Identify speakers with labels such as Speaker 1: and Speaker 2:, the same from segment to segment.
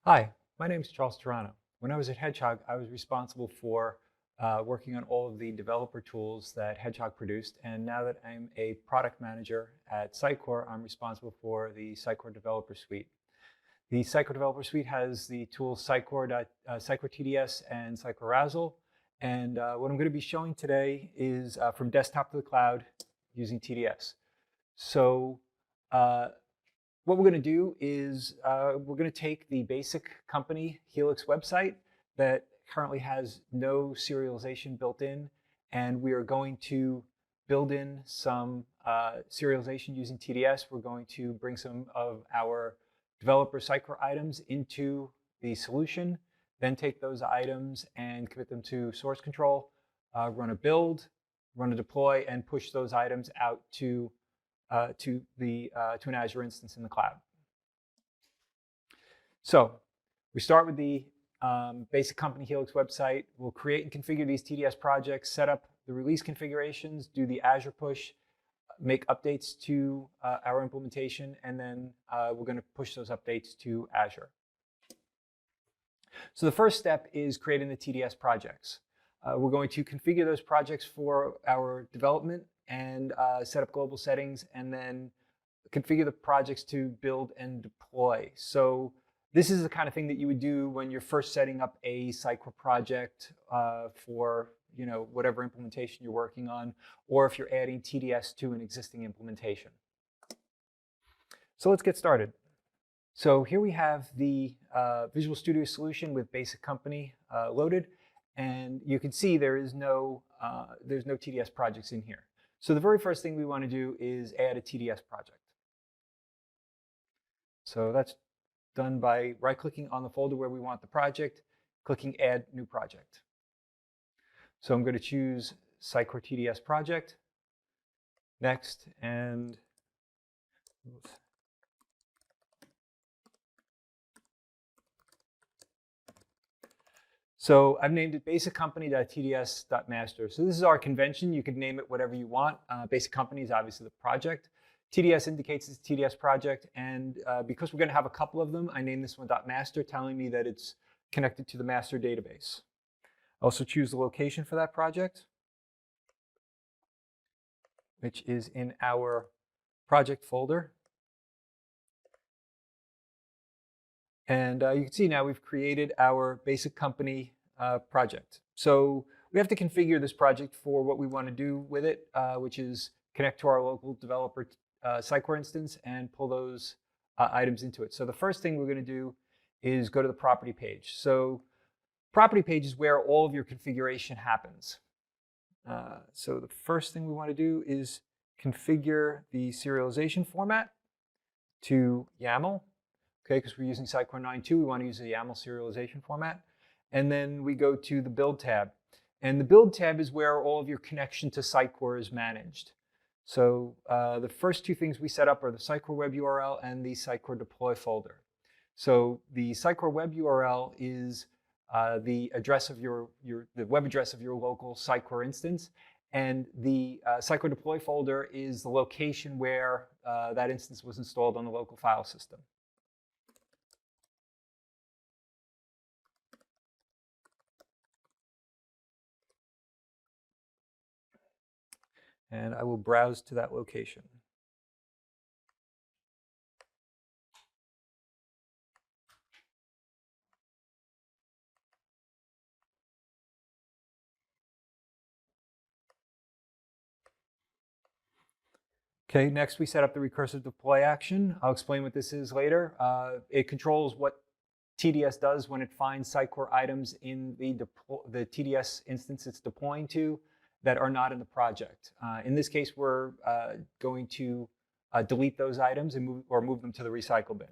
Speaker 1: Hi, my name is Charles Turano. When I was at Hedgehog, I was responsible for working on all of the developer tools that Hedgehog produced. And now that I'm a product manager at Sitecore, I'm responsible for the Sitecore Developer Suite. The Sitecore Developer Suite has the tools Sitecore TDS and Sitecore Razzle. And what I'm going to be showing today is from desktop to the cloud using TDS. So what we're going to do is we're going to take the basic company Helix website that currently has no serialization built in, and we are going to build in some serialization using TDS. We're going to bring some of our developer Sitecore items into the solution, then take those items and commit them to source control, run a build, run a deploy, and push those items out to an Azure instance in the cloud. So we start with the basic company Helix website. We'll create and configure these TDS projects, set up the release configurations, do the Azure push, make updates to our implementation, and then we're going to push those updates to Azure. So the first step is creating the TDS projects. We're going to configure those projects for our development and set up global settings, and then configure the projects to build and deploy. So this is the kind of thing that you would do when you're first setting up a Sitecore project for whatever implementation you're working on, or if you're adding TDS to an existing implementation. So let's get started. So here we have the Visual Studio solution with basic company loaded, and you can see there's no TDS projects in here. So the very first thing we want to do is add a TDS project. So that's done by right-clicking on the folder where we want the project, clicking Add New Project. So I'm going to choose Sitecore TDS Project, next, and so I've named it basiccompany.tds.master. So this is our convention. You could name it whatever you want. Basic company is obviously the project. TDS indicates it's a TDS project, and because we're going to have a couple of them, I named this one .master, telling me that it's connected to the master database. I also choose the location for that project, which is in our project folder. And you can see now we've created our basic company project. So we have to configure this project for what we want to do with it, which is connect to our local developer Sitecore instance and pull those items into it. So the first thing we're going to do is go to the property page. So property page is where all of your configuration happens. So the first thing we want to do is configure the serialization format to YAML. Okay, because we're using Sitecore 9.2, we want to use a YAML serialization format. And then we go to the Build tab. And the Build tab is where all of your connection to Sitecore is managed. So the first two things we set up are the Sitecore web URL and the Sitecore deploy folder. So the Sitecore web URL is the address of the web address of your local Sitecore instance, and the Sitecore deploy folder is the location where that instance was installed on the local file system. And I will browse to that location. Okay, next we set up the recursive deploy action. I'll explain what this is later. It controls what TDS does when it finds Sitecore items in the TDS instance it's deploying to that are not in the project. In this case, we're going to delete those items and move them to the recycle bin.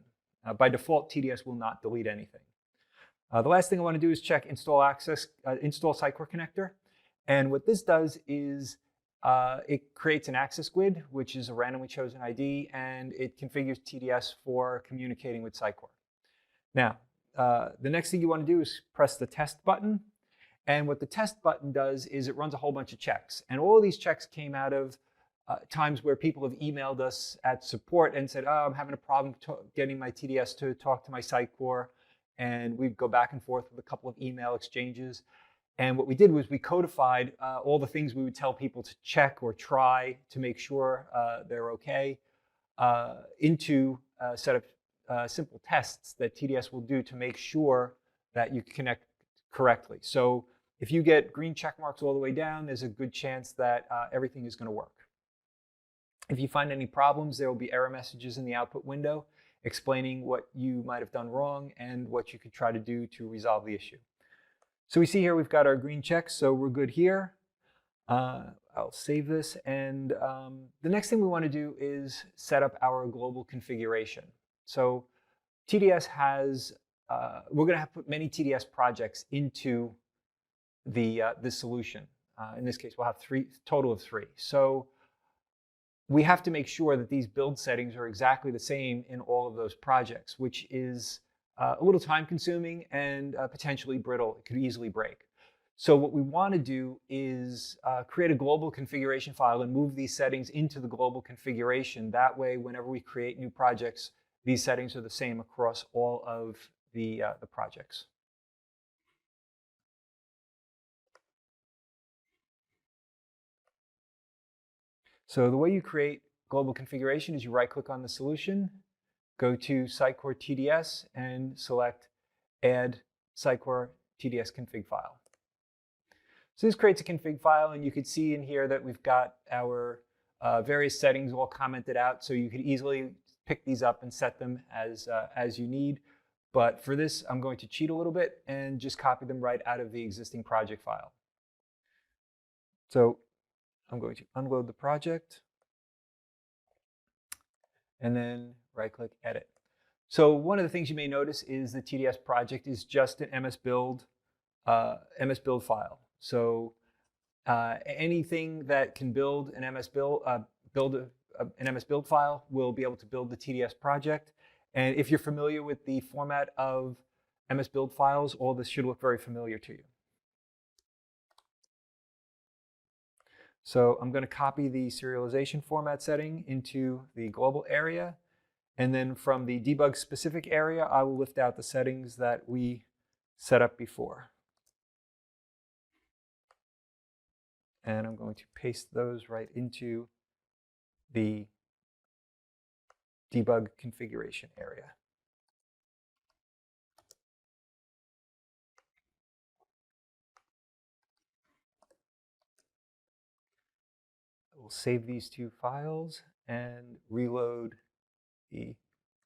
Speaker 1: By default, TDS will not delete anything. The last thing I want to do is check install Sitecore connector. And what this does is it creates an access GUID, which is a randomly chosen ID, and it configures TDS for communicating with Sitecore. Now, the next thing you want to do is press the test button. And what the test button does is it runs a whole bunch of checks. And all of these checks came out of times where people have emailed us at support and said, oh, I'm having a problem getting my TDS to talk to my Sitecore. and we'd go back and forth with a couple of email exchanges. And what we did was we codified all the things we would tell people to check or try to make sure they're okay into a set of simple tests that TDS will do to make sure that you connect correctly. So if you get green check marks all the way down, there's a good chance that everything is going to work. If you find any problems, there will be error messages in the output window explaining what you might have done wrong and what you could try to do to resolve the issue. So we see here we've got our green checks, so we're good here. I'll save this, and the next thing we want to do is set up our global configuration. So TDS has, we're going to have put many TDS projects into this solution. In this case, we'll have total of three. So we have to make sure that these build settings are exactly the same in all of those projects, which is a little time consuming and potentially brittle. It could easily break. So what we want to do is create a global configuration file and move these settings into the global configuration. That way, whenever we create new projects, these settings are the same across all of the projects. So the way you create global configuration is you right-click on the solution, go to Sitecore TDS, and select Add Sitecore TDS config file. So this creates a config file, and you can see in here that we've got our various settings all commented out, so you could easily pick these up and set them as you need. But for this, I'm going to cheat a little bit and just copy them right out of the existing project file. So I'm going to unload the project and then right-click Edit. So one of the things you may notice is the TDS project is just an MS Build file. So anything that can build an MS Build, an MS Build file will be able to build the TDS project. And if you're familiar with the format of MS Build files, all this should look very familiar to you. So I'm going to copy the serialization format setting into the global area. And then from the debug specific area, I will lift out the settings that we set up before. And I'm going to paste those right into the debug configuration area. We'll save these two files and reload the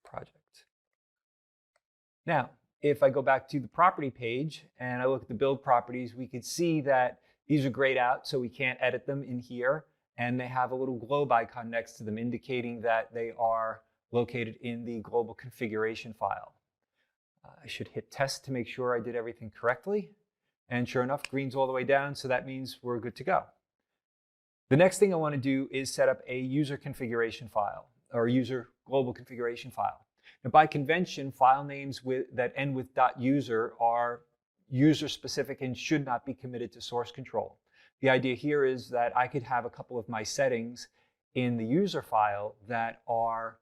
Speaker 1: project. Now, if I go back to the property page and I look at the build properties, we could see that these are grayed out, so we can't edit them in here. And they have a little globe icon next to them indicating that they are located in the global configuration file. I should hit test to make sure I did everything correctly. And sure enough, green's all the way down, so that means we're good to go. The next thing I want to do is set up a user configuration file or user global configuration file. Now, by convention, file names that end with .user are user specific and should not be committed to source control. The idea here is that I could have a couple of my settings in the user file that are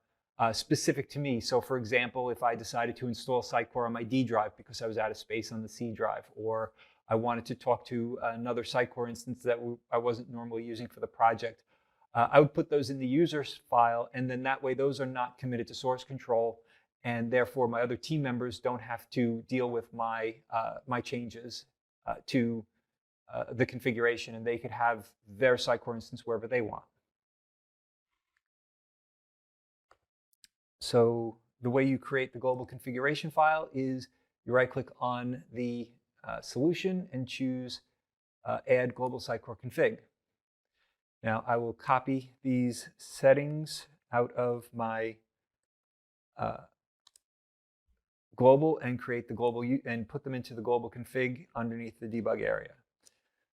Speaker 1: specific to me. So for example, if I decided to install Sitecore on my D drive because I was out of space on the C drive, or I wanted to talk to another Sitecore instance that I wasn't normally using for the project, I would put those in the users file, and then that way those are not committed to source control, and therefore my other team members don't have to deal with my changes to the configuration, and they could have their Sitecore instance wherever they want. So the way you create the global configuration file is you right-click on the solution and choose Add Global Sitecore Config. Now I will copy these settings out of my global and create the global and put them into the global config underneath the debug area.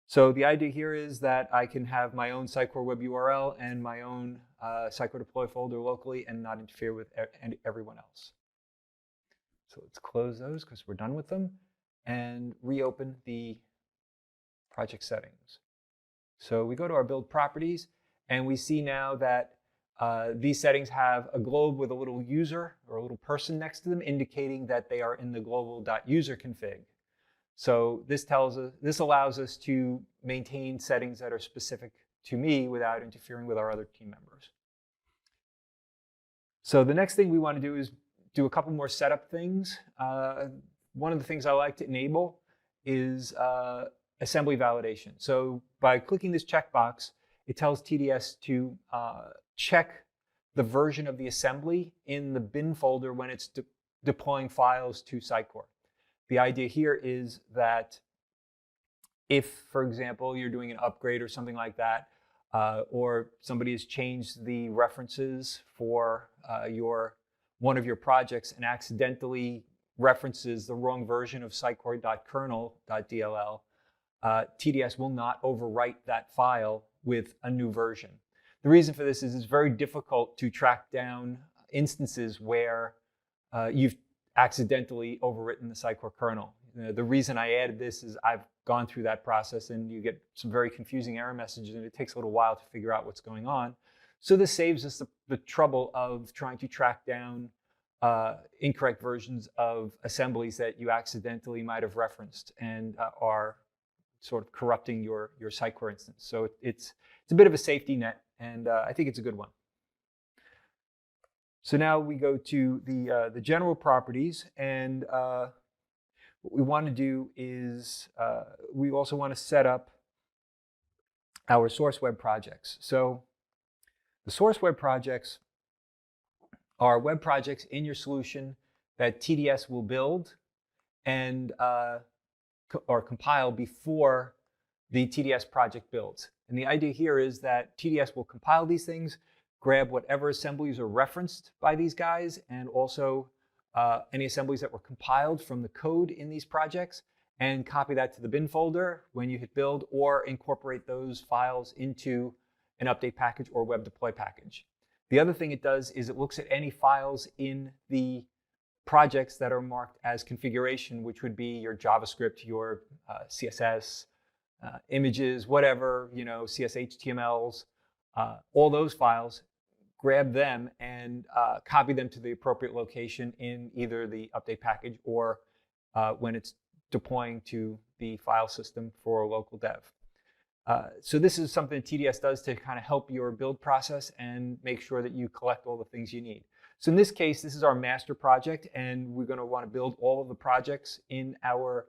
Speaker 1: So the idea here is that I can have my own Sitecore web URL and my own Sitecore deploy folder locally and not interfere with everyone else. So let's close those because we're done with them and reopen the project settings. So we go to our build properties and we see now that These settings have a globe with a little user or a little person next to them, indicating that they are in the global.user config. So this allows us to maintain settings that are specific to me without interfering with our other team members. So the next thing we want to do is do a couple more setup things. One of the things I like to enable is assembly validation. So by clicking this checkbox, it tells TDS to check the version of the assembly in the bin folder when it's deploying files to Sitecore. The idea here is that if, for example, you're doing an upgrade or something like that, or somebody has changed the references for one of your projects and accidentally references the wrong version of sitecore.kernel.dll, TDS will not overwrite that file with a new version. The reason for this is it's very difficult to track down instances where you've accidentally overwritten the Sitecore kernel. The reason I added this is I've gone through that process and you get some very confusing error messages and it takes a little while to figure out what's going on. So this saves us the trouble of trying to track down incorrect versions of assemblies that you accidentally might have referenced and are sort of corrupting your Sitecore instance. So it's a bit of a safety net, and I think it's a good one. So now we go to the general properties, and what we want to do is we also want to set up our source web projects. So the source web projects are web projects in your solution that TDS will build and or compile before the TDS project builds. And the idea here is that TDS will compile these things, grab whatever assemblies are referenced by these guys, and also any assemblies that were compiled from the code in these projects, and copy that to the bin folder when you hit build, or incorporate those files into an update package or web deploy package. The other thing it does is it looks at any files in the projects that are marked as configuration, which would be your JavaScript, your CSS, images, whatever, CSHTMLs, all those files, grab them and copy them to the appropriate location in either the update package or when it's deploying to the file system for local dev. So this is something TDS does to kind of help your build process and make sure that you collect all the things you need. So in this case, this is our master project, and we're going to want to build all of the projects in our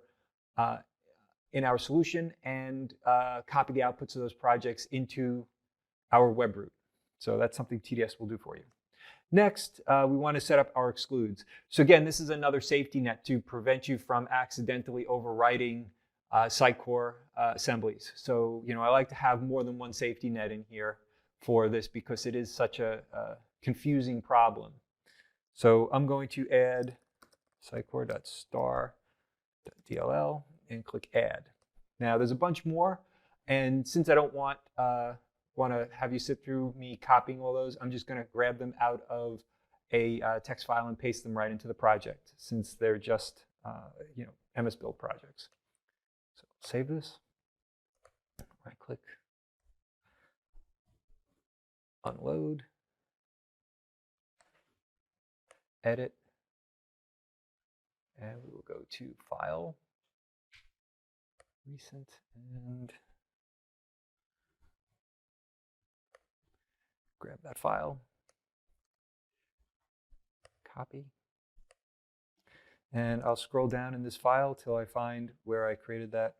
Speaker 1: solution and copy the outputs of those projects into our web root. So that's something TDS will do for you. Next, we want to set up our excludes. So again, this is another safety net to prevent you from accidentally overwriting Sitecore assemblies. So, I like to have more than one safety net in here for this because it is such a confusing problem. So I'm going to add sitecore.star.dll and click add. Now there's a bunch more, and since I don't want to have you sit through me copying all those, I'm just going to grab them out of a text file and paste them right into the project, since they're just MS Build projects. So save this, right click, unload, edit, and we will go to File, Recent, and grab that file, copy, and I'll scroll down in this file till I find where I created that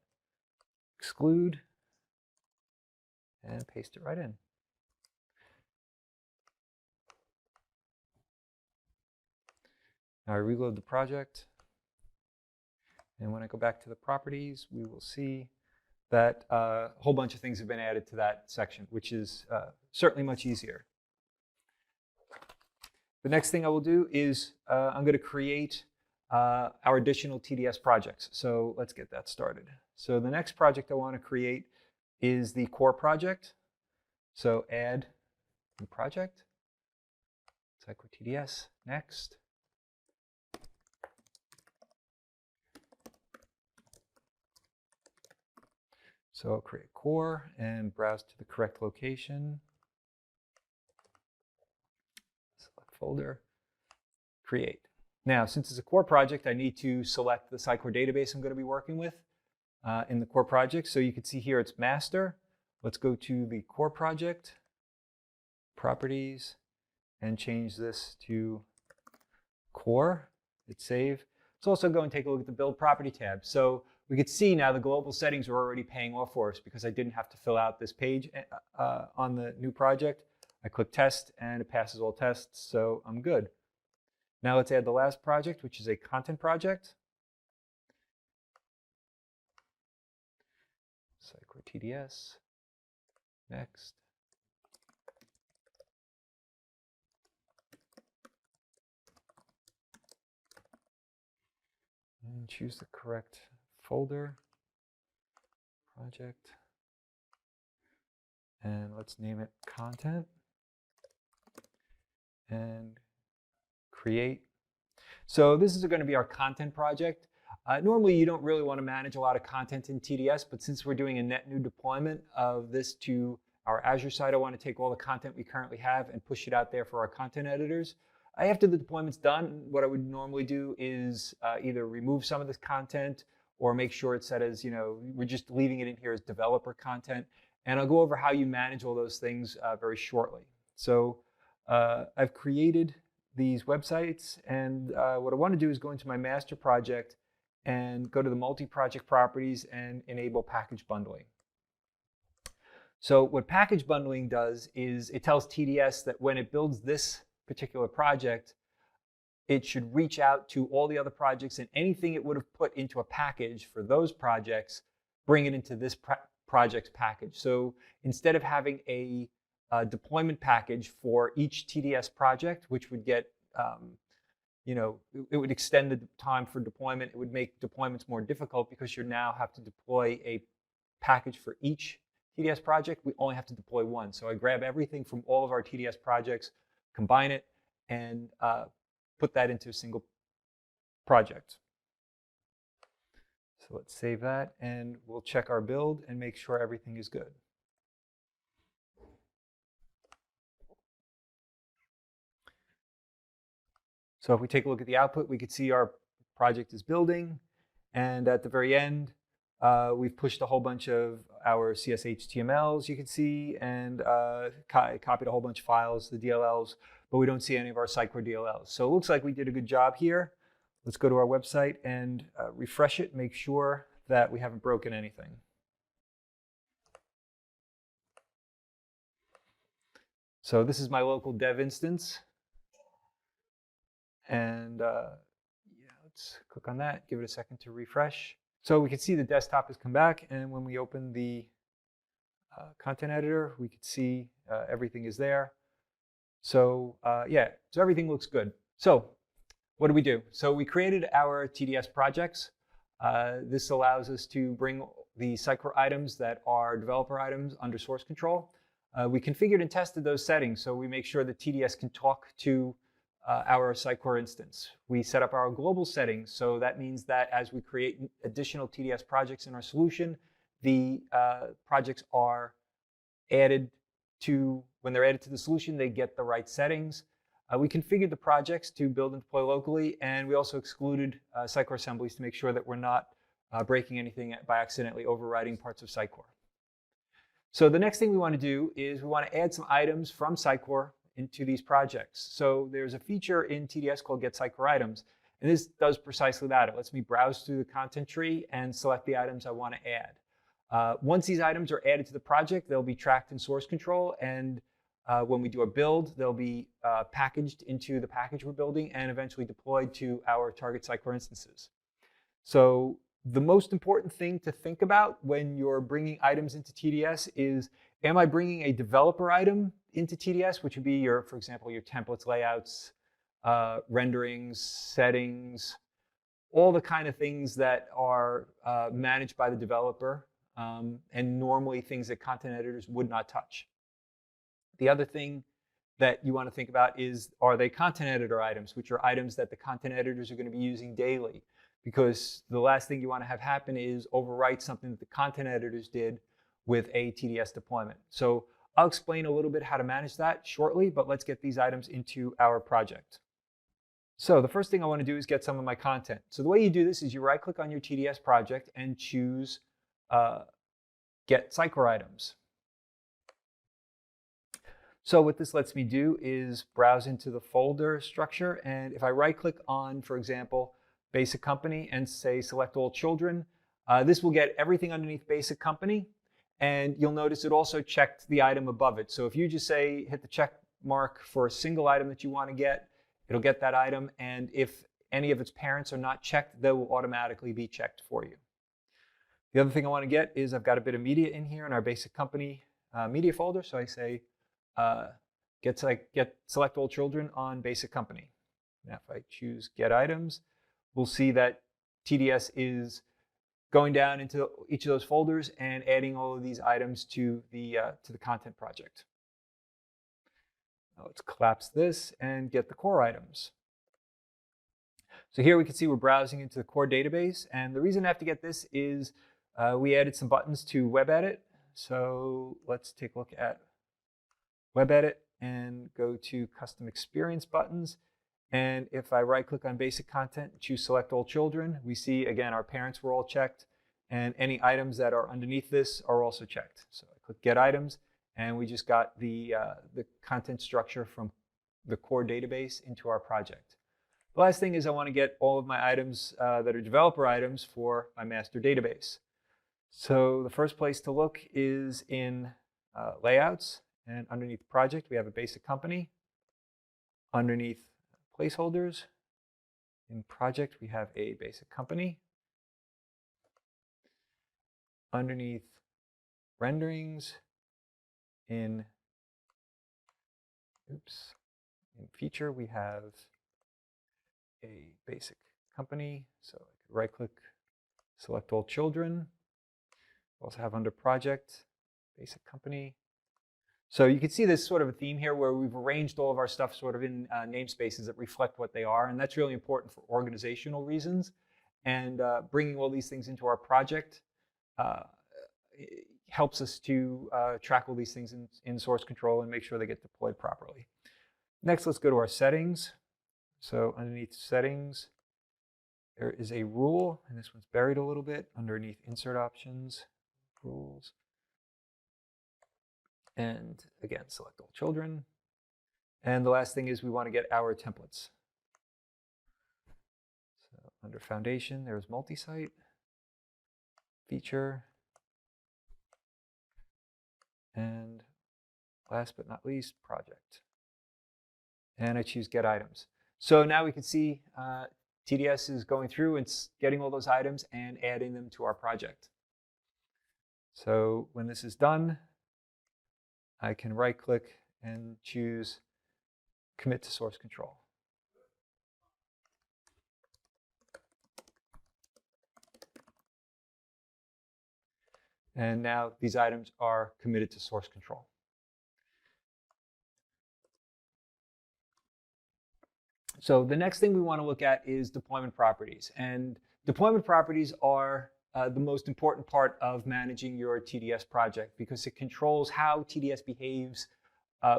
Speaker 1: exclude and paste it right in. Now I reload the project, and when I go back to the properties, we will see that a whole bunch of things have been added to that section, which is certainly much easier. The next thing I will do is I'm going to create our additional TDS projects. So let's get that started. So the next project I want to create is the core project. So add new project, Sitecore TDS, next. So I'll create core and browse to the correct location. folder, create. Now, since it's a core project, I need to select the Sitecore database I'm going to be working with in the core project. So you can see here it's master. Let's go to the core project, properties, and change this to core. Hit save. Let's also go and take a look at the build property tab. So we could see now the global settings are already paying off for us because I didn't have to fill out this page on the new project. I click test and it passes all tests, so I'm good. Now let's add the last project, which is a content project. Sitecore TDS. Next. And choose the correct folder, project, and let's name it content, and create. So this is going to be our content project. Normally you don't really want to manage a lot of content in TDS, but since we're doing a net new deployment of this to our Azure site, I want to take all the content we currently have and push it out there for our content editors. After the deployment's done, what I would normally do is either remove some of this content or make sure it's set as, we're just leaving it in here as developer content. And I'll go over how you manage all those things very shortly. So I've created these websites, and what I want to do is go into my master project and go to the multi-project properties and enable package bundling. So what package bundling does is it tells TDS that when it builds this particular project, it should reach out to all the other projects, and anything it would have put into a package for those projects, bring it into this project's package. So instead of having a deployment package for each TDS project, which would get, it would extend the time for deployment. It would make deployments more difficult because you now have to deploy a package for each TDS project. We only have to deploy one. So I grab everything from all of our TDS projects, combine it, and put that into a single project. So let's save that, and we'll check our build and make sure everything is good. So if we take a look at the output, we could see our project is building, and at the very end, we've pushed a whole bunch of our CSHTMLs, you can see, and copied a whole bunch of files, the DLLs, but we don't see any of our Sitecore DLLs. So it looks like we did a good job here. Let's go to our website and refresh it, make sure that we haven't broken anything. So this is my local dev instance. And let's click on that, give it a second to refresh. So we can see the desktop has come back, and when we open the content editor, we can see everything is there. So so everything looks good. So what do we do? So we created our TDS projects. This allows us to bring the Sitecore items that are developer items under source control. We configured and tested those settings, so we make sure that TDS can talk to our Sitecore instance. We set up our global settings, so that means that as we create additional TDS projects in our solution, the projects are added to, when they're added to the solution, they get the right settings. We configured the projects to build and deploy locally, and we also excluded Sitecore assemblies to make sure that we're not breaking anything by accidentally overriding parts of Sitecore. So the next thing we want to do is we want to add some items from Sitecore into these projects. So there's a feature in TDS called Get Sitecore Items, and this does precisely that. It lets me browse through the content tree and select the items I want to add. Once these items are added to the project, they'll be tracked in source control, and when we do a build, they'll be packaged into the package we're building and eventually deployed to our target Sitecore instances. So the most important thing to think about when you're bringing items into TDS is, am I bringing a developer item into TDS, which would be your, for example, your templates, layouts, renderings, settings, all the kind of things that are managed by the developer, and normally things that content editors would not touch. The other thing that you want to think about is, are they content editor items, which are items that the content editors are going to be using daily? Because the last thing you want to have happen is overwrite something that the content editors did with a TDS deployment. So I'll explain a little bit how to manage that shortly, but let's get these items into our project. So the first thing I want to do is get some of my content. So the way you do this is you right-click on your TDS project and choose Get Sitecore Items. So what this lets me do is browse into the folder structure, and if I right-click on, for example, Basic Company and say Select All Children, this will get everything underneath Basic Company, and you'll notice it also checked the item above it. So if you just say, hit the check mark for a single item that you want to get, it'll get that item, and if any of its parents are not checked, they will automatically be checked for you. The other thing I want to get is I've got a bit of media in here in our Basic Company media folder, so I say get Select All Children on Basic Company. Now if I choose Get Items, we'll see that TDS is going down into each of those folders and adding all of these items to the content project. Now let's collapse this and get the core items. So here we can see we're browsing into the core database, and the reason I have to get this is we added some buttons to Web Edit. So let's take a look at Web Edit and go to Custom Experience buttons. And if I right-click on Basic Content, choose Select All Children, we see, again, our parents were all checked, and any items that are underneath this are also checked. So I click Get Items, and we just got the content structure from the core database into our project. The last thing is I want to get all of my items that are developer items for my master database. So the first place to look is in Layouts, and underneath Project, we have a Basic Company. Underneath Placeholders, in Project, we have a Basic Company. Underneath Renderings, in Feature, we have a Basic Company. So I could right-click, Select All Children. We also have under Project, Basic Company. So you can see this sort of a theme here where we've arranged all of our stuff sort of in namespaces that reflect what they are, and that's really important for organizational reasons. And bringing all these things into our project helps us to track all these things in source control and make sure they get deployed properly. Next, let's go to our settings. So underneath Settings, there is a rule, and this one's buried a little bit underneath Insert Options, Rules. And again, Select All Children. And the last thing is we want to get our templates. So under Foundation, there's Multi-Site, Feature, and last but not least, Project. And I choose Get Items. So now we can see TDS is going through and getting all those items and adding them to our project. So when this is done, I can right-click and choose Commit to Source Control. And now these items are committed to source control. So the next thing we want to look at is deployment properties. And deployment properties are the most important part of managing your TDS project because it controls how TDS behaves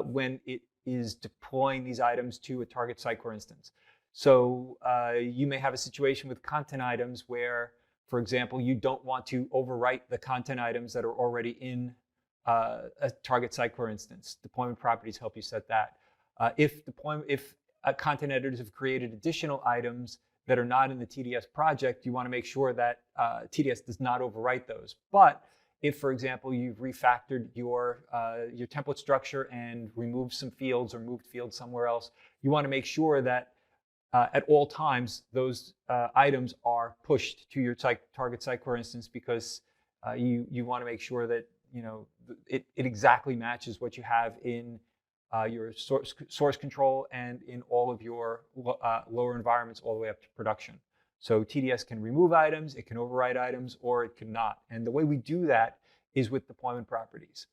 Speaker 1: when it is deploying these items to a target Sitecore instance. So you may have a situation with content items where, for example, you don't want to overwrite the content items that are already in a target Sitecore instance. Deployment properties help you set that. If content editors have created additional items that are not in the TDS project, you want to make sure that TDS does not overwrite those. But if, for example, you've refactored your template structure and removed some fields or moved fields somewhere else, you want to make sure that at all times those items are pushed to your target Sitecore instance because you want to make sure that it exactly matches what you have in your source control and in all of your lower environments all the way up to production. So TDS can remove items, it can override items, or it cannot. And the way we do that is with deployment properties.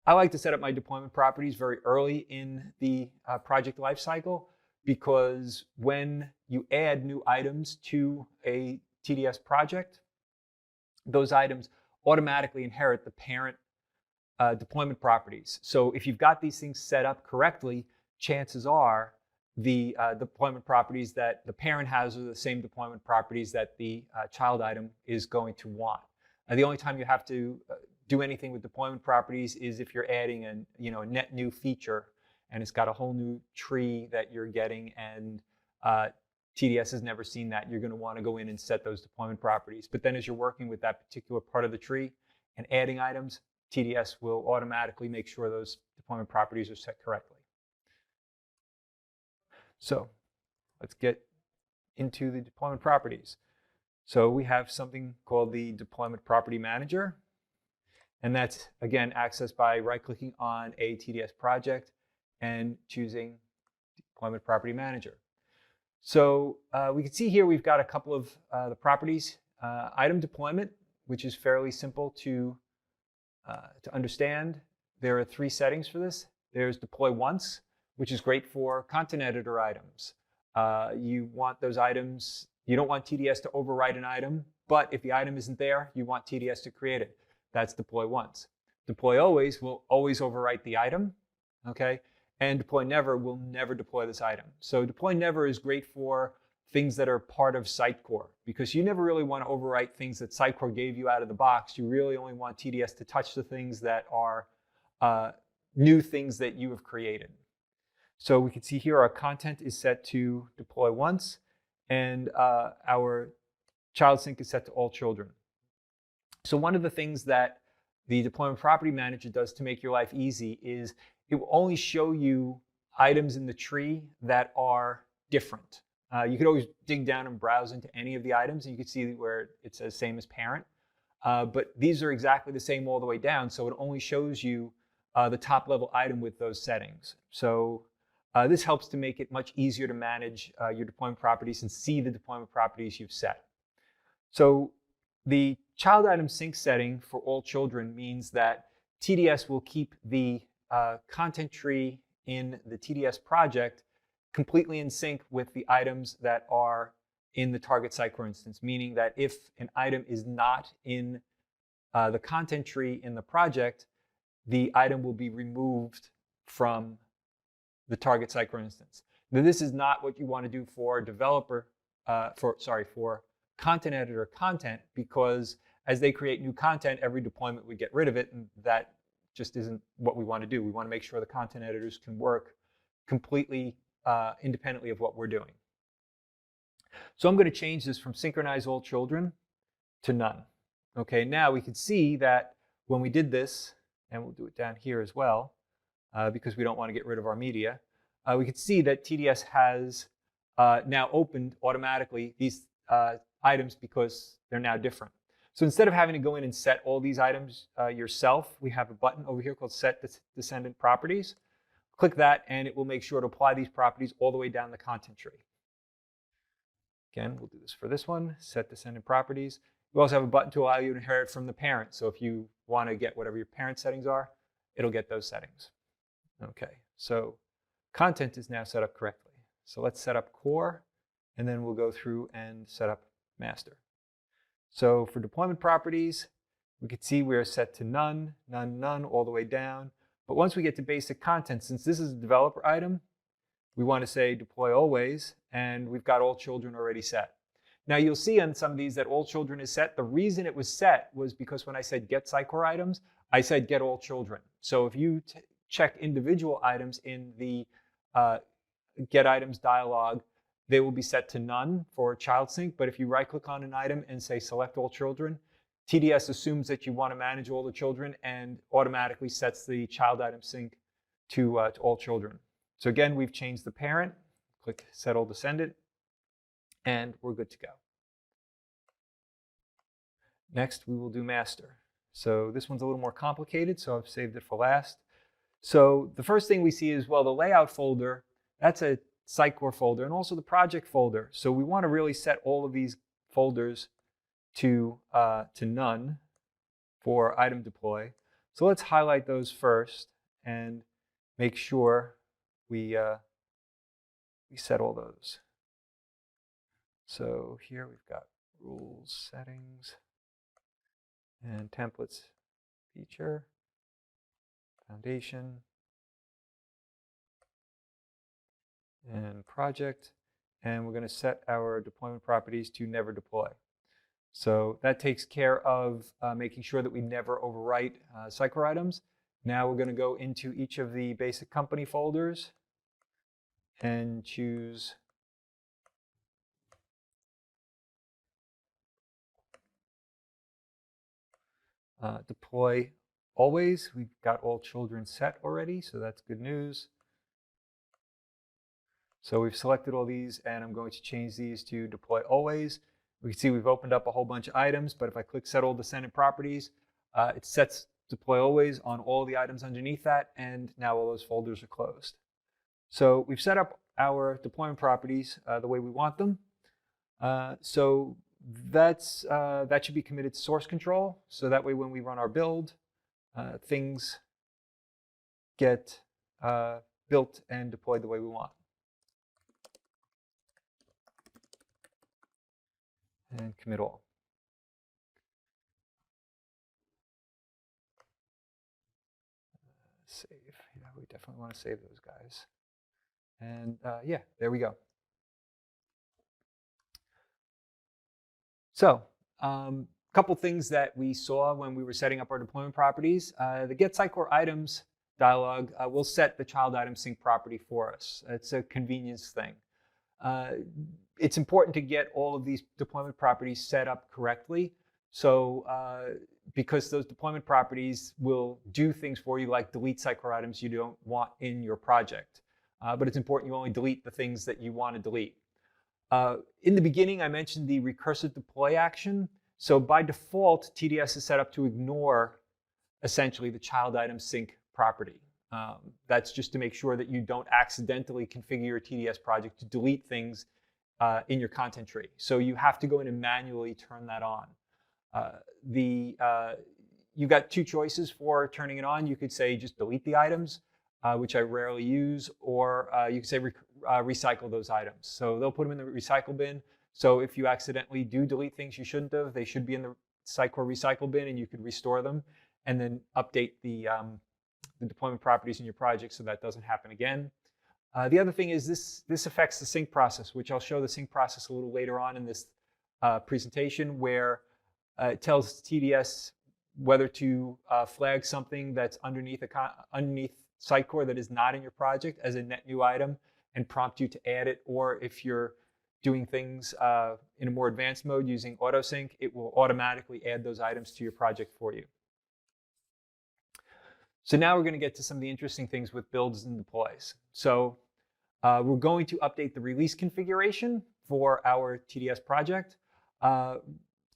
Speaker 1: I like to set up my deployment properties very early in the project lifecycle because when you add new items to a TDS project, those items automatically inherit the parent deployment properties. So if you've got these things set up correctly, chances are the deployment properties that the parent has are the same deployment properties that the child item is going to want. The only time you have to do anything with deployment properties is if you're adding a net new feature and it's got a whole new tree that you're getting, and TDS has never seen that. You're going to want to go in and set those deployment properties. But then as you're working with that particular part of the tree and adding items, TDS will automatically make sure those deployment properties are set correctly. So let's get into the deployment properties. So we have something called the Deployment Property Manager. And that's, again, accessed by right-clicking on a TDS project and choosing Deployment Property Manager. So we can see here we've got a couple of the properties. Item deployment, which is fairly simple to understand. There are 3 settings for this. There's deploy once, which is great for content editor items. You want those items, you don't want TDS to overwrite an item, but if the item isn't there, you want TDS to create it. That's deploy once. Deploy always will always overwrite the item, okay? And deploy never will never deploy this item. So deploy never is great for things that are part of Sitecore, because you never really want to overwrite things that Sitecore gave you out of the box. You really only want TDS to touch the things that are new things that you have created. So we can see here our content is set to deploy once, and our child sync is set to all children. So one of the things that the Deployment Property Manager does to make your life easy is it will only show you items in the tree that are different. You could always dig down and browse into any of the items, and you can see where it says same as parent. But these are exactly the same all the way down, so it only shows you the top level item with those settings. So this helps to make it much easier to manage your deployment properties and see the deployment properties you've set. So the child item sync setting for all children means that TDS will keep the content tree in the TDS project completely in sync with the items that are in the target Sitecore instance, meaning that if an item is not in the content tree in the project, the item will be removed from the target Sitecore instance. Now, this is not what you want to do for developer, for content editor content, because as they create new content, every deployment would get rid of it, and that just isn't what we want to do. We want to make sure the content editors can work completely independently of what we're doing. So I'm going to change this from synchronize all children to none. Okay, now we can see that when we did this, and we'll do it down here as well, because we don't want to get rid of our media, we can see that TDS has now opened automatically these items because they're now different. So instead of having to go in and set all these items yourself, we have a button over here called Set Descendant Properties. Click that, and it will make sure to apply these properties all the way down the content tree. Again, we'll do this for this one, Set Descendant Properties. We also have a button to allow you to inherit from the parent. So if you want to get whatever your parent settings are, it'll get those settings. Okay, so content is now set up correctly. So let's set up core, and then we'll go through and set up master. So for deployment properties, we can see we're set to none, none, none, all the way down. But once we get to basic content, since this is a developer item, we want to say deploy always, and we've got all children already set. Now you'll see on some of these that all children is set. The reason it was set was because when I said get Sitecore items, I said get all children. So if you check individual items in the get items dialog, they will be set to none for child sync. But if you right click on an item and say select all children, TDS assumes that you want to manage all the children and automatically sets the child item sync to all children. So again, we've changed the parent, click set all descendant, and we're good to go. Next, we will do master. So this one's a little more complicated, so I've saved it for last. So the first thing we see is, well, the layout folder, that's a Sitecore folder, and also the project folder. So we want to really set all of these folders to none for item deploy. So let's highlight those first and make sure we set all those. So here we've got rules, settings, and templates feature. foundation, and project, and we're going to set our deployment properties to never deploy. So that takes care of making sure that we never overwrite Sitecore items. Now we're going to go into each of the basic company folders and choose deploy always. We've got all children set already, so that's good news. So we've selected all these, and I'm going to change these to deploy always. We can see we've opened up a whole bunch of items, but if I click set all descendant properties, it sets deploy always on all the items underneath that, and now all those folders are closed. So we've set up our deployment properties the way we want them. So that should be committed to source control. So that way when we run our build, things get built and deployed the way we want. And commit all. Save. Yeah, we definitely want to save those guys. And yeah, there we go. So couple things that we saw when we were setting up our deployment properties. The get Sitecore items dialog will set the child item sync property for us. It's a convenience thing. It's important to get all of these deployment properties set up correctly. So because those deployment properties will do things for you like delete Sitecore items you don't want in your project. But it's important you only delete the things that you want to delete. In the beginning, I mentioned the recursive deploy action. So by default, TDS is set up to ignore essentially the child item sync property. That's just to make sure that you don't accidentally configure your TDS project to delete things in your content tree. So you have to go in and manually turn that on. You've got two choices for turning it on. You could say just delete the items, which I rarely use, or you could say recycle those items. So they'll put them in the recycle bin. So if you accidentally do delete things you shouldn't have, they should be in the Sitecore recycle bin, and you could restore them and then update the deployment properties in your project so that doesn't happen again. The other thing is this affects the sync process, which I'll show the sync process a little later on in this presentation, where it tells TDS whether to flag something that's underneath Sitecore that is not in your project as a net new item and prompt you to add it, or if you're doing things in a more advanced mode using autosync, it will automatically add those items to your project for you. So now we're going to get to some of the interesting things with builds and deploys. So we're going to update the release configuration for our TDS project.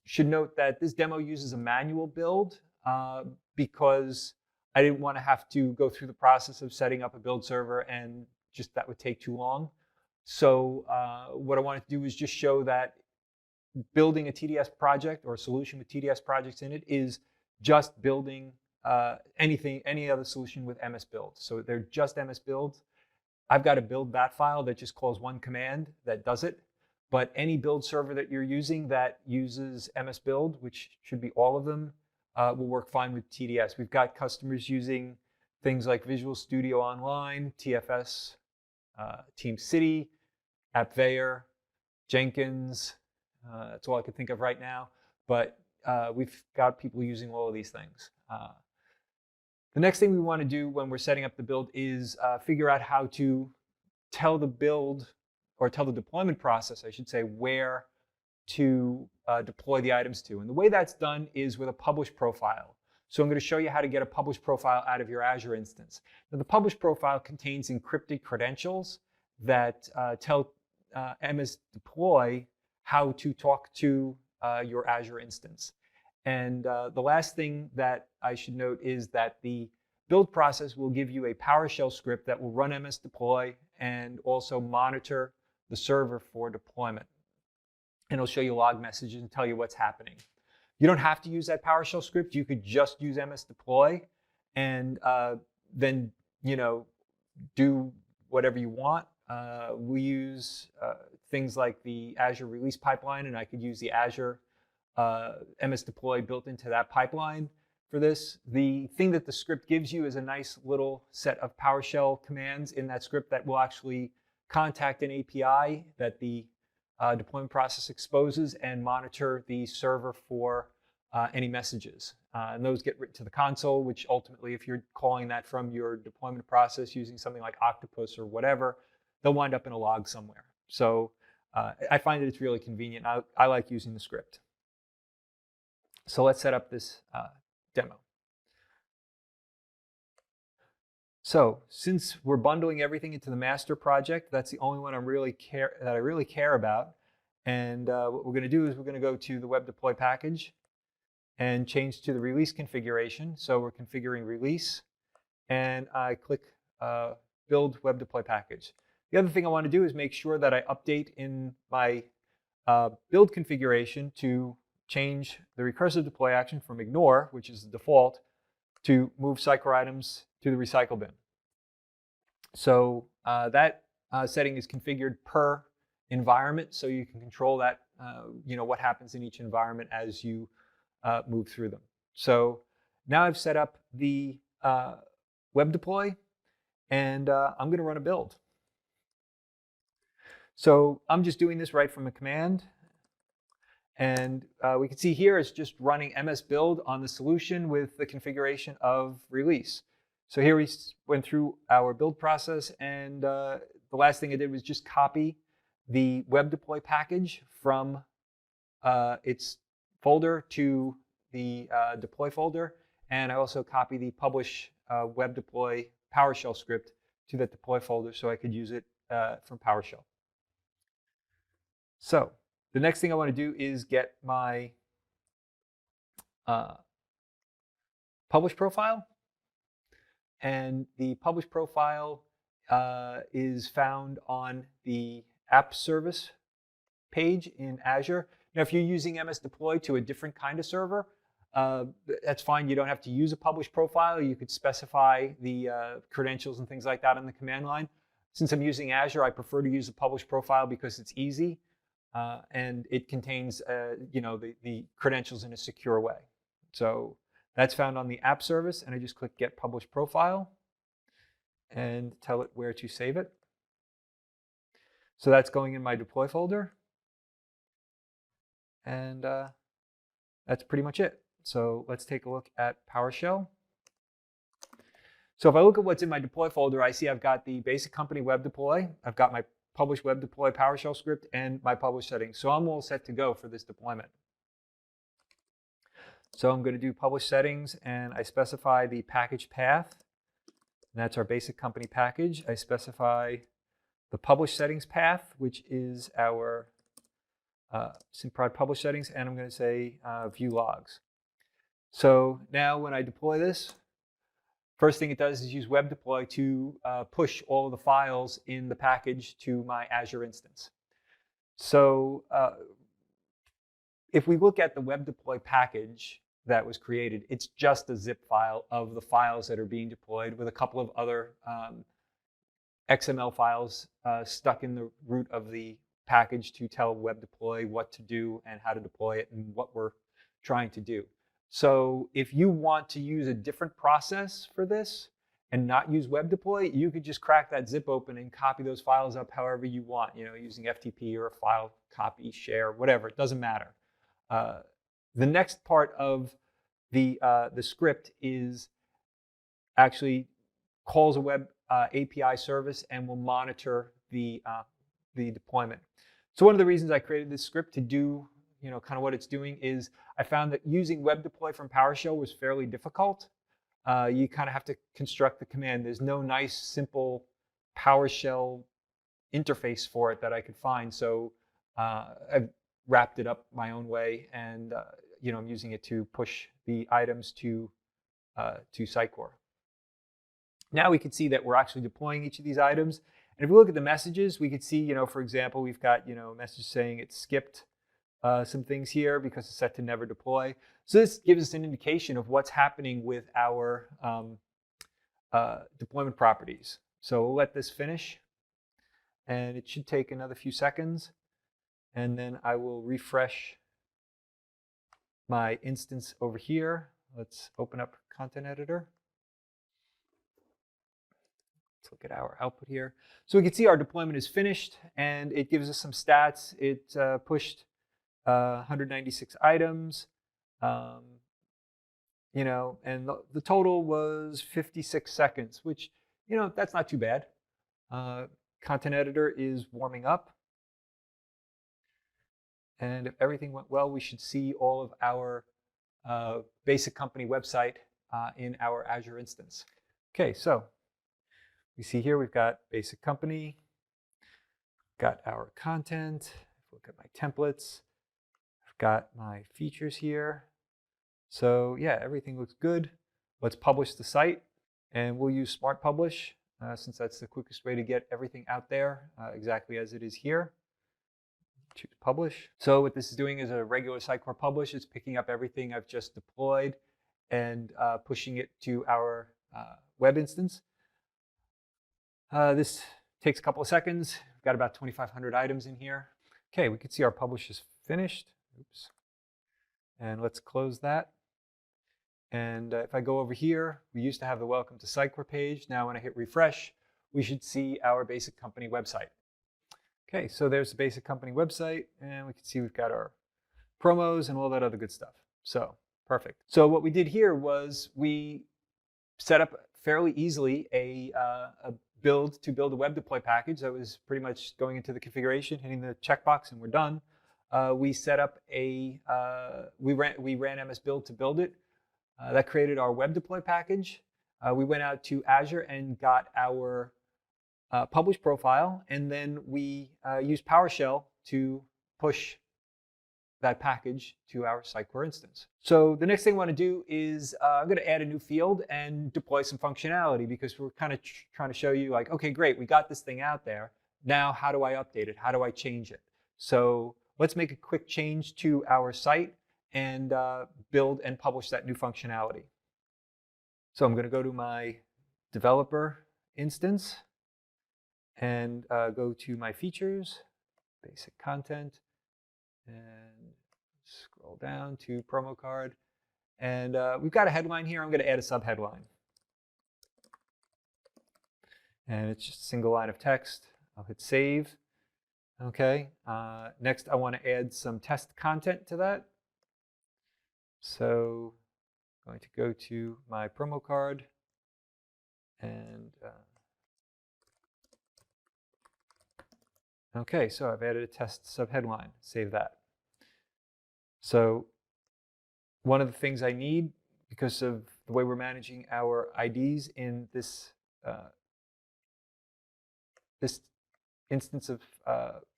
Speaker 1: Should note that this demo uses a manual build because I didn't want to have to go through the process of setting up a build server, and just that would take too long. So what I wanted to do is just show that building a TDS project or a solution with TDS projects in it is just building any other solution with MS Build. So they're just MS Builds. I've got a build bat file that just calls one command that does it. But any build server that you're using that uses MS Build, which should be all of them, will work fine with TDS. We've got customers using things like Visual Studio Online, TFS, TeamCity, AppVeyor, Jenkins. That's all I can think of right now. But we've got people using all of these things. The next thing we want to do when we're setting up the build is figure out how to tell the build, or tell the deployment process, I should say, where to deploy the items to. And the way that's done is with a publish profile. So I'm going to show you how to get a publish profile out of your Azure instance. Now, the publish profile contains encrypted credentials that tell MS Deploy how to talk to your Azure instance. And the last thing that I should note is that the build process will give you a PowerShell script that will run MS Deploy and also monitor the server for deployment. And it'll show you log messages and tell you what's happening. You don't have to use that PowerShell script. You could just use MS Deploy and then do whatever you want. We use things like the Azure release pipeline, and I could use the Azure MS Deploy built into that pipeline. for this. The thing that the script gives you is a nice little set of PowerShell commands in that script that will actually contact an API that the deployment process exposes and monitor the server for any messages. And those get written to the console, which ultimately, if you're calling that from your deployment process using something like Octopus or whatever, they'll wind up in a log somewhere. So I find that it's really convenient. I like using the script. So let's set up this demo. So since we're bundling everything into the master project, that's the only one I really care about. And what we're going to do is we're going to go to the web deploy package and change to the release configuration. So we're configuring release, and I click build web deploy package. The other thing I want to do is make sure that I update in my build configuration to change the recursive deploy action from ignore, which is the default, to move Sitecore items to the recycle bin. So that setting is configured per environment, so you can control that, what happens in each environment as you move through them. So now I've set up the web deploy, and I'm going to run a build. So I'm just doing this right from a command. And we can see here it's just running MS build on the solution with the configuration of release. So here we went through our build process, and the last thing I did was just copy the web deploy package from its folder to the deploy folder, and I also copy the publish web deploy PowerShell script to that deploy folder so I could use it from PowerShell. So the next thing I want to do is get my publish profile. And the publish profile is found on the app service page in Azure. Now, if you're using MS Deploy to a different kind of server, that's fine. You don't have to use a publish profile. You could specify the credentials and things like that on the command line. Since I'm using Azure, I prefer to use a publish profile because it's easy. And it contains the credentials in a secure way. So that's found on the app service, and I just click Get Publish Profile and tell it where to save it. So that's going in my deploy folder, and that's pretty much it. So let's take a look at PowerShell. So if I look at what's in my deploy folder, I see I've got the basic company web deploy. I've got my publish web deploy PowerShell script and my publish settings. So I'm all set to go for this deployment. So I'm going to do publish settings, and I specify the package path. And that's our basic company package. I specify the publish settings path, which is our SimProd publish settings, and I'm going to say view logs. So now when I deploy this, first thing it does is use web deploy to push all of the files in the package to my Azure instance. So if we look at the web deploy package that was created, it's just a zip file of the files that are being deployed with a couple of other XML files stuck in the root of the package to tell web deploy what to do and how to deploy it and what we're trying to do. So if you want to use a different process for this and not use web deploy, you could just crack that zip open and copy those files up however you want, using FTP or a file copy, share, whatever. It doesn't matter. The next part of the script is actually calls a web API service and will monitor the deployment. So one of the reasons I created this script to do kind of what it's doing is I found that using web deploy from PowerShell was fairly difficult. You kind of have to construct the command. There's no nice, simple PowerShell interface for it that I could find. So I've wrapped it up my own way, and I'm using it to push the items to Sitecore. Now we can see that we're actually deploying each of these items. And if we look at the messages, we could see, for example, we've got, a message saying it skipped some things here because it's set to never deploy. So this gives us an indication of what's happening with our deployment properties. So we'll let this finish, and it should take another few seconds. And then I will refresh my instance over here Let's open up content editor. Let's look at our output here. So we can see our deployment is finished, and it gives us some stats. It pushed 196 items, um, and the total was 56 seconds, which, that's not too bad. Content editor is warming up. And if everything went well, we should see all of our basic company website in our Azure instance. Okay, so we see here we've got basic company, got our content. Look at my templates. I've got my features here. So yeah, everything looks good. Let's publish the site, and we'll use Smart Publish since that's the quickest way to get everything out there exactly as it is here. Choose publish. So what this is doing is a regular Sitecore publish. It's picking up everything I've just deployed and pushing it to our web instance. This takes a couple of seconds. We've got about 2,500 items in here. Okay, we can see our publish is finished. Oops. And let's close that. And if I go over here, we used to have the Welcome to Sitecore page. Now when I hit refresh, we should see our basic company website. Okay, so there's the basic company website, and we can see we've got our promos and all that other good stuff. So perfect. So what we did here was we set up fairly easily a build to build a web deploy package that was pretty much going into the configuration, hitting the checkbox, and we're done. We set up we ran MS Build to build it. That created our web deploy package. We went out to Azure and got our publish profile, and then we used PowerShell to push that package to our Sitecore instance. So the next thing I want to do is I'm going to add a new field and deploy some functionality, because we're kind of trying to show you like, okay, great, we got this thing out there. Now, how do I update it? How do I change it? So let's make a quick change to our site and build and publish that new functionality. So I'm going to go to my developer instance and go to my features, basic content, and scroll down to promo card. And we've got a headline here. I'm going to add a subheadline. And it's just a single line of text. I'll hit save. Okay. Next, I want to add some test content to that. So I'm going to go to my promo card and okay, so I've added a test subheadline. Save that. So one of the things I need, because of the way we're managing our IDs in this this instance of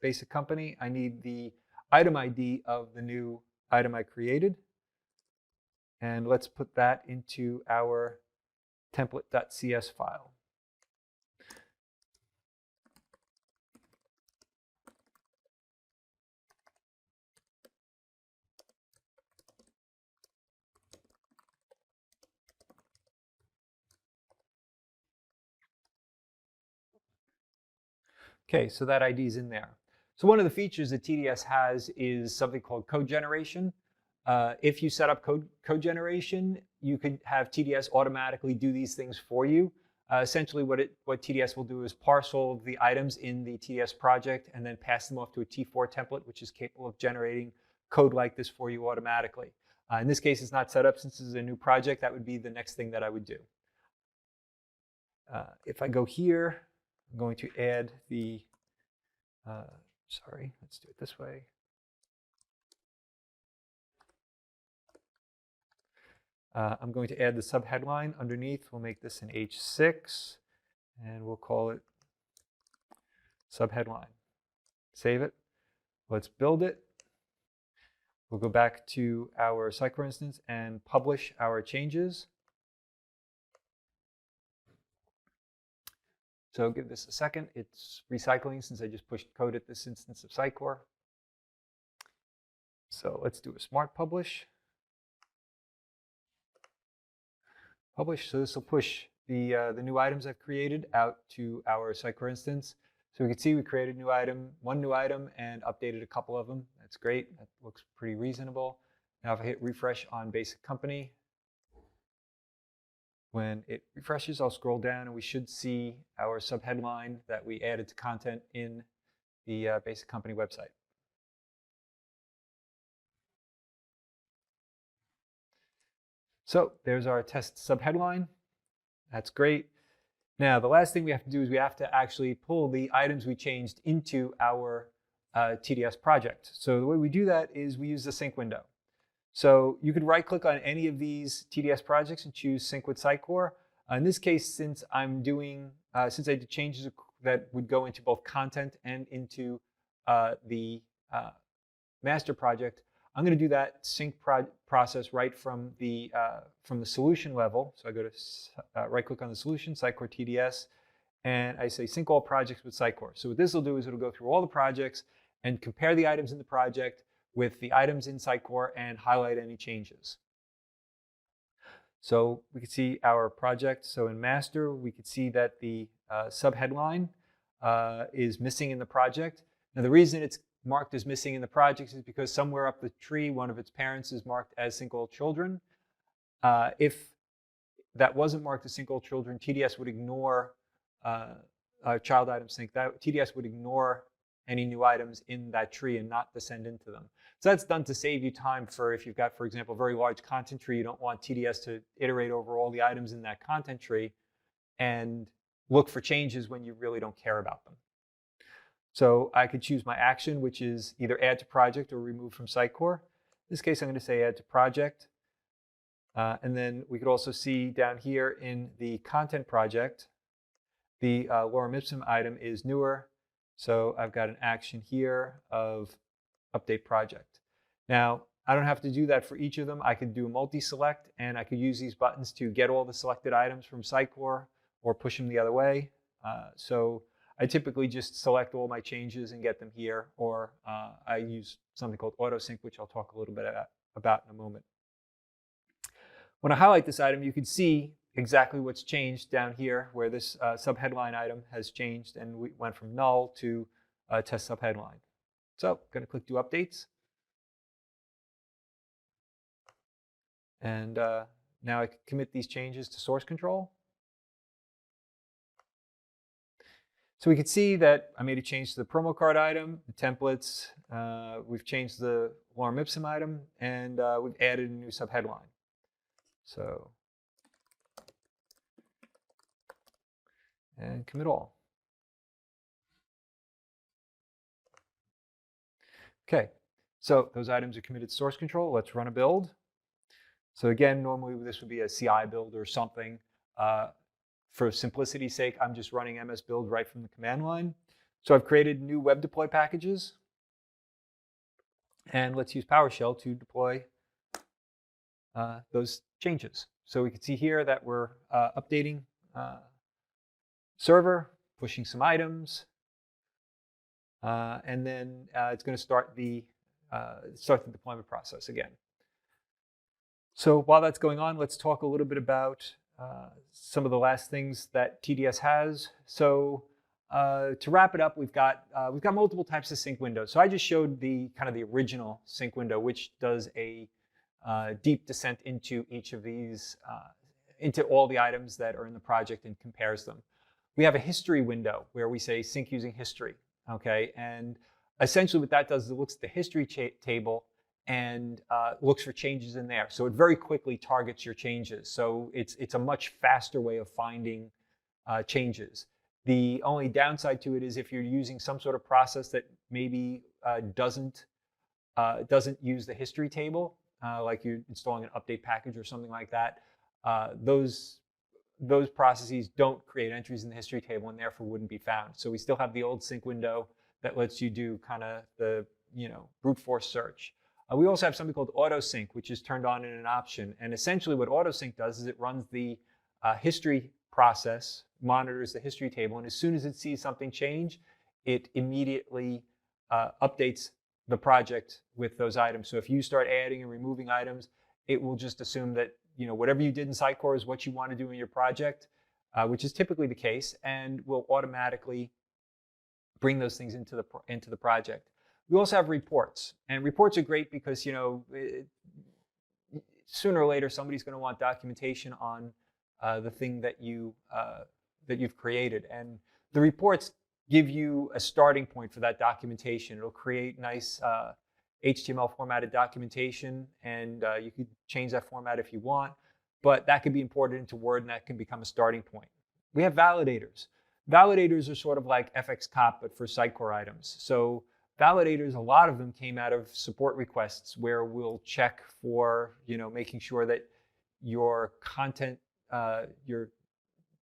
Speaker 1: basic company, I need the item ID of the new item I created. And let's put that into our template.cs file. Okay, so that ID is in there. So one of the features that TDS has is something called code generation. If you set up code generation, you could have TDS automatically do these things for you. Essentially, what TDS will do is parse all of the items in the TDS project and then pass them off to a T4 template, which is capable of generating code like this for you automatically. In this case, it's not set up since this is a new project. That would be the next thing that I would do. If I go here, I'm going to add the, sorry, let's do it this way. I'm going to add the subheadline underneath. We'll make this an H6, and we'll call it subheadline. Save it. Let's build it. We'll go back to our Sitecore instance and publish our changes. So give this a second. It's recycling since I just pushed code at this instance of Sitecore. So let's do a smart publish. Publish. So this will push the new items I've created out to our Sitecore instance. So we can see we created one new item, and updated a couple of them. That's great. That looks pretty reasonable. Now if I hit refresh on basic company, When it refreshes, I'll scroll down and we should see our subheadline that we added to content in the basic company website. So there's our test subheadline. That's great. Now, the last thing we have to do is we have to actually pull the items we changed into our TDS project. So the way we do that is we use the sync window. So you could right-click on any of these TDS projects and choose Sync with Sitecore. In this case, since I did changes that would go into both content and into the master project, I'm going to do that sync process right from the solution level. So I go to right-click on the solution, Sitecore TDS, and I say sync all projects with Sitecore. So what this will do is it'll go through all the projects and compare the items in the project with the items in Sitecore and highlight any changes. So we can see our project. So in master, we could see that the subheadline is missing in the project. Now the reason it's marked as missing in the project is because somewhere up the tree, one of its parents is marked as sync all children. If that wasn't marked as sync all children, TDS would ignore child item sync. TDS would ignore any new items in that tree and not descend into them. So that's done to save you time for if you've got, for example, a very large content tree, you don't want TDS to iterate over all the items in that content tree and look for changes when you really don't care about them. So I could choose my action, which is either add to project or remove from Sitecore. In this case, I'm going to say add to project. And then we could also see down here in the content project, the lorem ipsum item is newer. So I've got an action here of update project. Now, I don't have to do that for each of them. I could do a multi-select, and I could use these buttons to get all the selected items from Sitecore or push them the other way. So I typically just select all my changes and get them here, or I use something called autosync, which I'll talk a little bit about in a moment. When I highlight this item, you can see exactly what's changed down here, where this subheadline item has changed, and we went from null to test subheadline. So I'm going to click do updates. And now I can commit these changes to source control. So we can see that I made a change to the promo card item, the templates, we've changed the lorem ipsum item, and we've added a new subheadline. So, and commit all. Okay, so those items are committed to source control. Let's run a build. So again, normally this would be a CI build or something. For simplicity's sake, I'm just running MS build right from the command line. So I've created new web deploy packages. And let's use PowerShell to deploy those changes. So we can see here that we're updating server, pushing some items, and then it's going to start the deployment process again. So while that's going on, let's talk a little bit about some of the last things that TDS has. So to wrap it up, we've got multiple types of sync windows. So I just showed the kind of the original sync window, which does a deep descent into each of these, into all the items that are in the project and compares them. We have a history window where we say sync using history, okay? And essentially what that does is it looks at the history table and looks for changes in there. So it very quickly targets your changes. So it's a much faster way of finding changes. The only downside to it is if you're using some sort of process that maybe doesn't use the history table, like you're installing an update package or something like that, those processes don't create entries in the history table and therefore wouldn't be found. So we still have the old sync window that lets you do kind of the brute force search. We also have something called autosync, which is turned on in an option. And essentially what autosync does is it runs the history process, monitors the history table, and as soon as it sees something change, it immediately updates the project with those items. So if you start adding and removing items, it will just assume that whatever you did in Sitecore is what you want to do in your project, which is typically the case, and will automatically bring those things into the project. We also have reports, and reports are great because sooner or later somebody's going to want documentation on the thing that you've created. And the reports give you a starting point for that documentation. It'll create nice HTML formatted documentation, and you could change that format if you want, but that could be imported into Word, and that can become a starting point. We have validators. Validators are sort of like FXCOP, but for Sitecore items. So validators, a lot of them came out of support requests where we'll check for, making sure that your content, your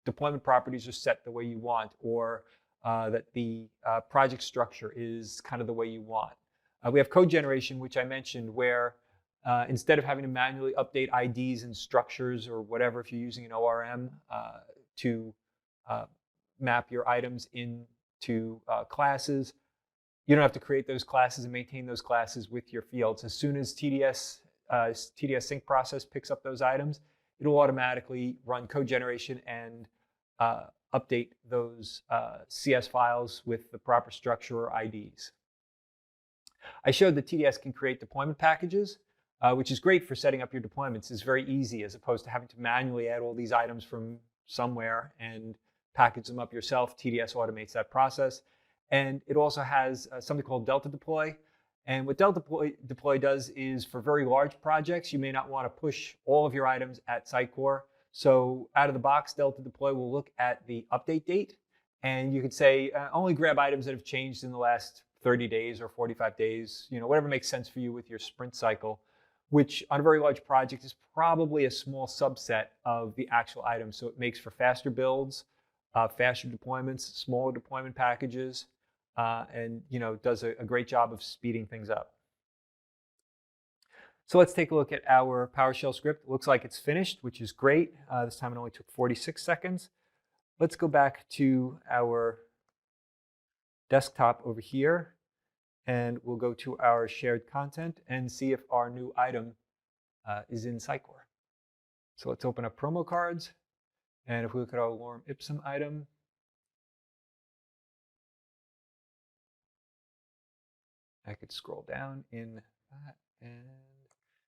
Speaker 1: deployment properties are set the way you want, or that the project structure is kind of the way you want. We have code generation, which I mentioned, where instead of having to manually update IDs and structures or whatever, if you're using an ORM to map your items into classes, you don't have to create those classes and maintain those classes with your fields. As soon as TDS sync process picks up those items, it'll automatically run code generation and update those CS files with the proper structure or IDs. I showed that TDS can create deployment packages, which is great for setting up your deployments. It's very easy as opposed to having to manually add all these items from somewhere and package them up yourself. TDS automates that process. And it also has something called Delta Deploy. And what Delta Deploy does is for very large projects, you may not want to push all of your items at Sitecore. So out of the box, Delta Deploy will look at the update date. And you could say, only grab items that have changed in the last 30 days or 45 days, whatever makes sense for you with your sprint cycle, which on a very large project is probably a small subset of the actual items. So it makes for faster builds, faster deployments, smaller deployment packages, and does a great job of speeding things up. So let's take a look at our PowerShell script. It looks like it's finished, which is great. This time it only took 46 seconds. Let's go back to our desktop over here, and we'll go to our shared content and see if our new item is in Sitecore. So let's open up promo cards, and if we look at our lorem ipsum item, I could scroll down in that, and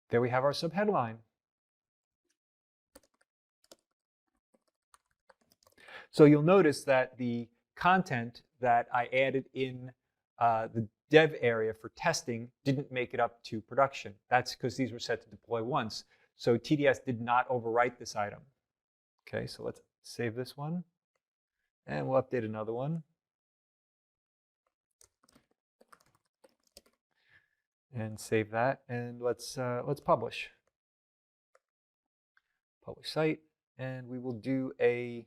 Speaker 1: there we have our subheadline. So you'll notice that the content that I added in the dev area for testing didn't make it up to production. That's because these were set to deploy once. So TDS did not overwrite this item. Okay, so let's save this one, and we'll update another one. And save that, and let's publish. Publish site, and we will do a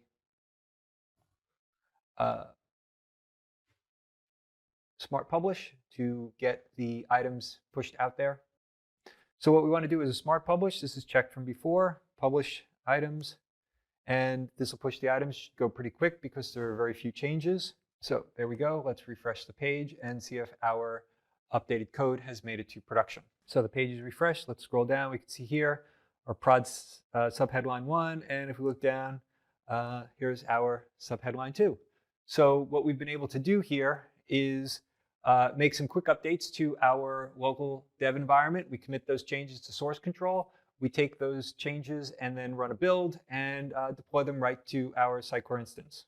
Speaker 1: smart publish to get the items pushed out there. So what we want to do is a smart publish. This is checked from before. Publish items, and this will push the items. Should go pretty quick because there are very few changes. So there we go. Let's refresh the page and see if our updated code has made it to production. So the page is refreshed. Let's scroll down. We can see here our prod subheadline 1, and if we look down, here's our subheadline 2. So what we've been able to do here is make some quick updates to our local dev environment. We commit those changes to source control. We take those changes and then run a build and deploy them right to our Sitecore instance.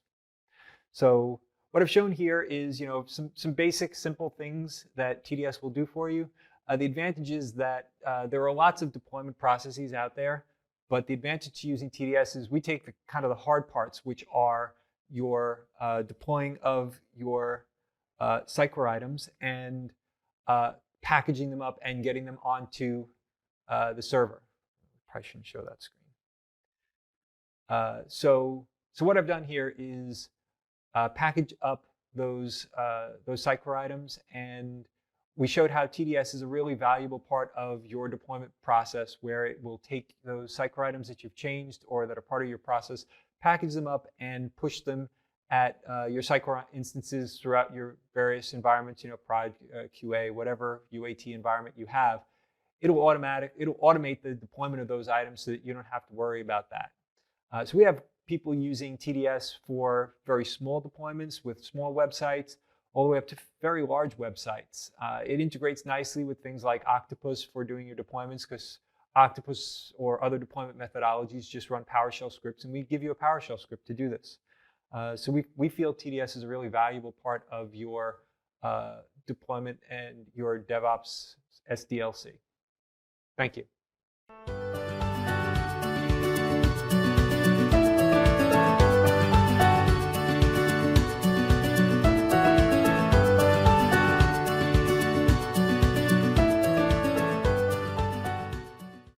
Speaker 1: So what I've shown here is some basic, simple things that TDS will do for you. The advantage is that there are lots of deployment processes out there, but the advantage to using TDS is we take the kind of the hard parts, which are your deploying of your Sitecore items and packaging them up and getting them onto the server. Probably shouldn't show that screen. So what I've done here is package up those Sitecore items, and we showed how TDS is a really valuable part of your deployment process, where it will take those Sitecore items that you've changed or that are part of your process, package them up, and push them at your Sitecore instances throughout your various environments, prod, QA, whatever UAT environment you have. It'll automate the deployment of those items so that you don't have to worry about that. So we have people using TDS for very small deployments with small websites, all the way up to very large websites. It integrates nicely with things like Octopus for doing your deployments, because Octopus or other deployment methodologies just run PowerShell scripts, and we give you a PowerShell script to do this. So we feel TDS is a really valuable part of your deployment and your DevOps SDLC. Thank you.